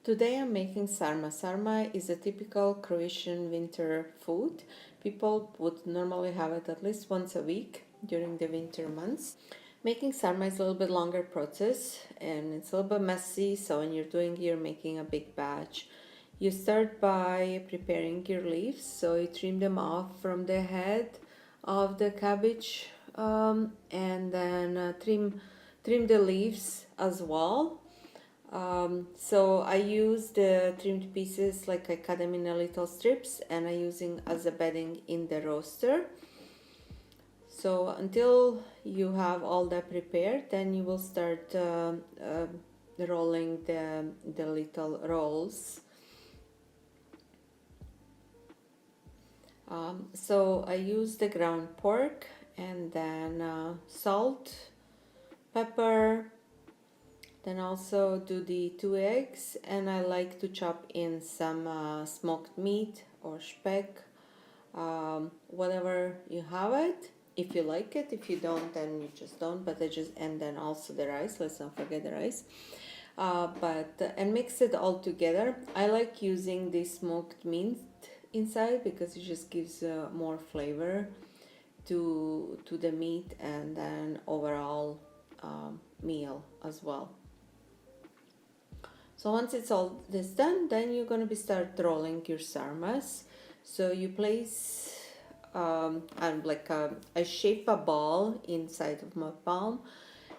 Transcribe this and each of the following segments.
Today I'm making sarma. Sarma is a typical Croatian winter food. People would normally have it at least once a week during the winter months. Making sarma is a little bit longer process and it's a little bit messy, so when you're making a big batch. You start by preparing your leaves, so you trim them off from the head of the cabbage and then trim the leaves as well. So I use the trimmed pieces, like I cut them in a little strips and I'm using as a bedding in the roaster. So until you have all that prepared, then you will start rolling the little rolls. So I use the ground pork and then salt, pepper, then also do the 2 eggs, and I like to chop in some smoked meat or špek, whatever you have it. If you like it, if you don't, then you just don't. But and then also the rice. Let's not forget the rice. And mix it all together. I like using the smoked meat inside because it just gives more flavor to the meat and then overall meal as well. So once it's all this done, then you're going to be start rolling your sarmas. So you place I shape a ball inside of my palm,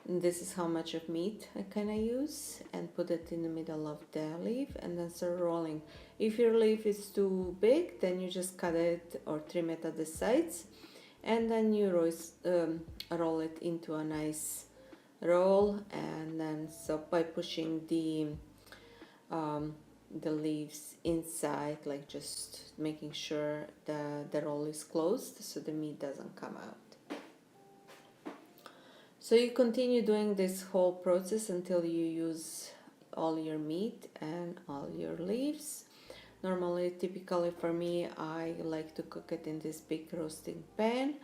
and this is how much of meat I kind of use, and put it in the middle of the leaf and then start rolling. If your leaf is too big, then you just cut it or trim it at the sides, and then you roll it into a nice roll. And then so by pushing the leaves inside, like just making sure the roll is closed so the meat doesn't come out. So you continue doing this whole process until you use all your meat and all your leaves. Normally, typically for me, I like to cook it in this big roasting pan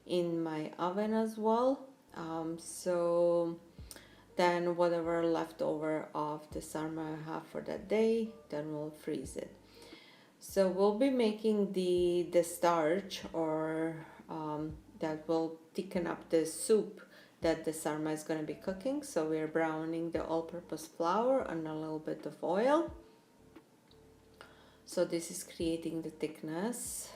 in my oven as well. So then whatever left over of the sarma I have for that day, then we'll freeze it. So we'll be making the starch, or that will thicken up the soup that the sarma is going to be cooking. So we're browning the all-purpose flour and a little bit of oil. So this is creating the thickness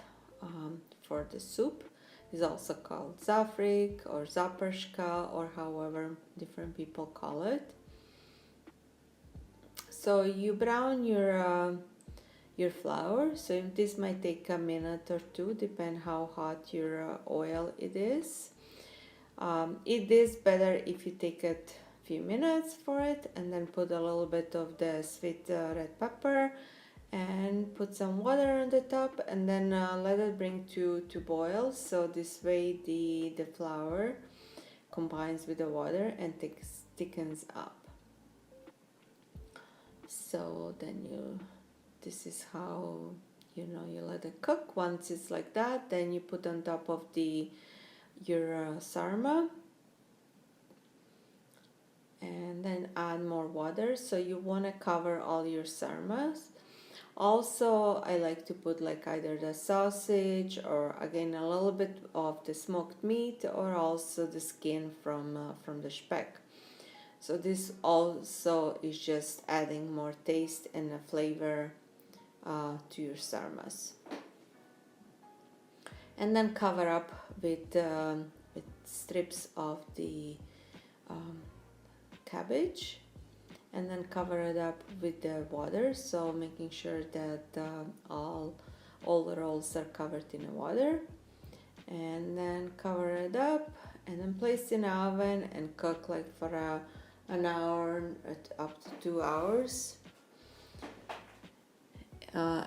for the soup. Is also called zaprška or zaprška, or however different people call it. So you brown your flour. So this might take a minute or two, depend how hot your oil it is. It is better if you take it a few minutes for it, and then put a little bit of the sweet red pepper and put some water on the top, and then let it bring to boil. So this way the flour combines with the water and thickens up. So then this is how you let it cook. Once it's like that, then you put on top of your sarma and then add more water. So you want to cover all your sarmas. Also, I like to put like either the sausage or again a little bit of the smoked meat, or also the skin from the špek. So this also is just adding more taste and a flavor to your sarmas. And then cover up with strips of the cabbage. And then cover it up with the water, so making sure that all the rolls are covered in the water. And then cover it up and then place in the oven and cook like for an hour up to 2 hours.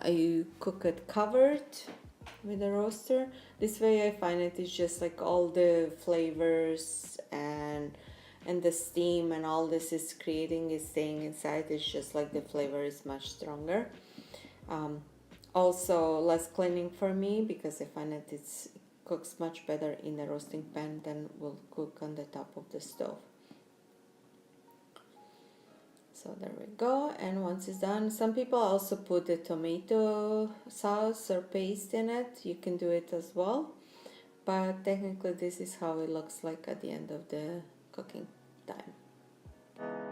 You cook it covered with the roaster. This way I find it is just like all the flavors and the steam and all this is creating is staying inside. It's just like the flavor is much stronger. Also less cleaning for me, because I find that it cooks much better in the roasting pan than will cook on the top of the stove. So there we go, and once it's done, some people also put the tomato sauce or paste in it. You can do it as well, but technically this is how it looks like at the end of the cooking time.